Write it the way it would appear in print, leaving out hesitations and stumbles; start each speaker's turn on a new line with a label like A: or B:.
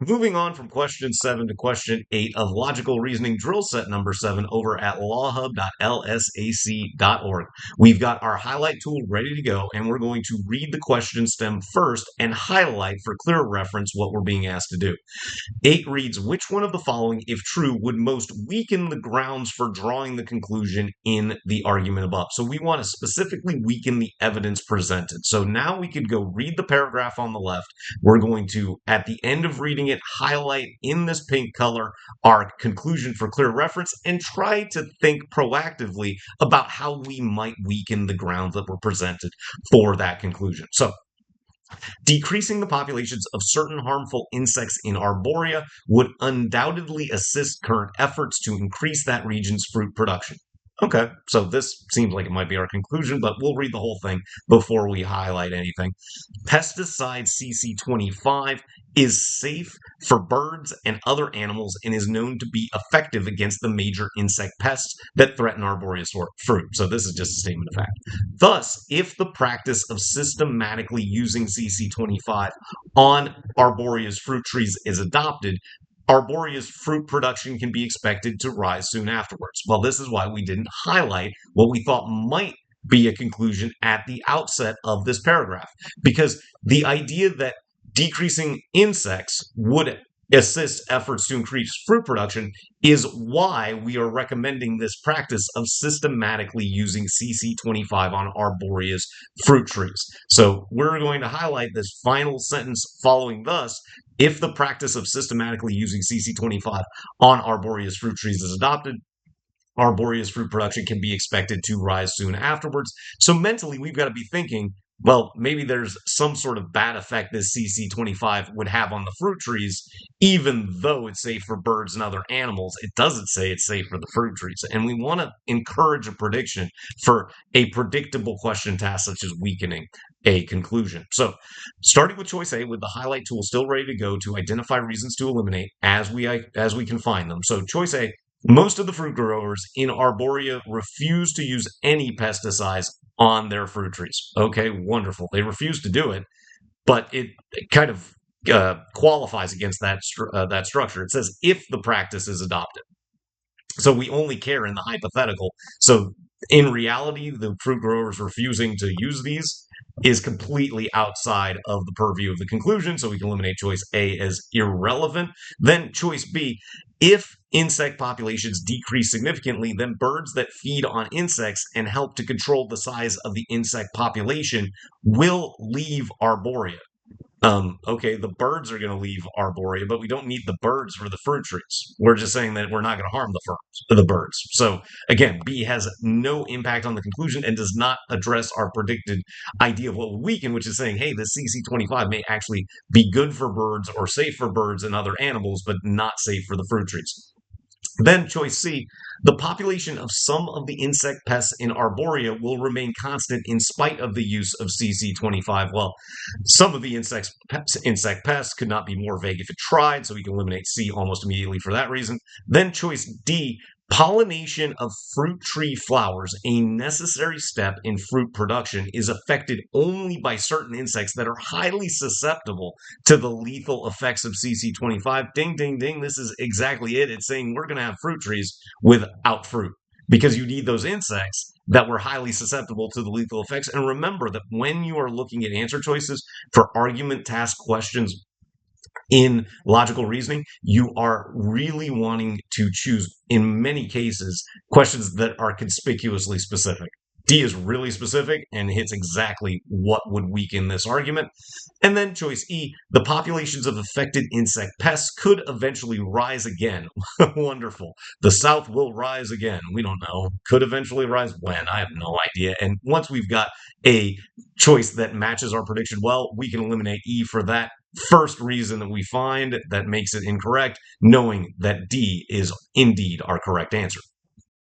A: Moving on from question 7 to question 8 of logical reasoning drill set number 7 over at lawhub.lsac.org. We've got our highlight tool ready to go, and we're going to read the question stem first and highlight for clear reference what we're being asked to do. 8 reads, which one of the following, if true, would most weaken the grounds for drawing the conclusion in the argument above? So we want to specifically weaken the evidence presented. So now we could go read the paragraph on the left. We're going to, at the end of reading it, highlight in this pink color our conclusion for clear reference and try to think proactively about how we might weaken the grounds that were presented for that conclusion. So decreasing the populations of certain harmful insects in Arboria would undoubtedly assist current efforts to increase that region's fruit production. Okay, so this seems like it might be our conclusion, but we'll read the whole thing before we highlight anything. Pesticide CC25 is safe for birds and other animals and is known to be effective against the major insect pests that threaten Arboria's fruit. So this is just a statement of fact. Thus, if the practice of systematically using CC25 on Arboria's fruit trees is adopted, Arboria's fruit production can be expected to rise soon afterwards. Well, this is why we didn't highlight what we thought might be a conclusion at the outset of this paragraph, because the idea that decreasing insects would assist efforts to increase fruit production is why we are recommending this practice of systematically using CC25 on Arboria's fruit trees. So we're going to highlight this final sentence following thus. If the practice of systematically using CC25 on Arboria's fruit trees is adopted, Arboria's fruit production can be expected to rise soon afterwards. So mentally, we've got to be thinking, well, maybe there's some sort of bad effect this CC25 would have on the fruit trees, even though it's safe for birds and other animals. It doesn't say it's safe for the fruit trees. And we want to encourage a prediction for a predictable question task, such as weakening a conclusion. So starting with choice A with the highlight tool still ready to go to identify reasons to eliminate as we can find them. So choice A, most of the fruit growers in Arboria refuse to use any pesticides on their fruit trees. Okay, wonderful. They refuse to do it, but it kind of qualifies against that structure. It says if the practice is adopted. So we only care in the hypothetical. So in reality, the fruit growers refusing to use these is completely outside of the purview of the conclusion, so we can eliminate choice A as irrelevant. Then choice B, if insect populations decrease significantly, then birds that feed on insects and help to control the size of the insect population will leave Arboria. Okay, the birds are going to leave Arboria, but we don't need the birds for the fruit trees. We're just saying that we're not going to harm the birds. So again, B has no impact on the conclusion and does not address our predicted idea of what will weaken, which is saying, hey, the CC25 may actually be good for birds or safe for birds and other animals, but not safe for the fruit trees. Then choice C, the population of some of the insect pests in Arboria will remain constant in spite of the use of CC25. Well, some of the insect pests could not be more vague if it tried, so we can eliminate C almost immediately for that reason. Then choice D, pollination of fruit tree flowers, a necessary step in fruit production, is affected only by certain insects that are highly susceptible to the lethal effects of CC25. Ding, ding, ding. This is exactly it. It's saying we're going to have fruit trees without fruit because you need those insects that were highly susceptible to the lethal effects. And remember that when you are looking at answer choices for argument task questions in logical reasoning, you are really wanting to choose, in many cases, questions that are conspicuously specific. D is really specific and hits exactly what would weaken this argument. And then choice E, the populations of affected insect pests could eventually rise again. Wonderful. The South will rise again. We don't know. Could eventually rise when? I have no idea. And once we've got a choice that matches our prediction well, we can eliminate E for that first reason that we find that makes it incorrect, knowing that D is indeed our correct answer.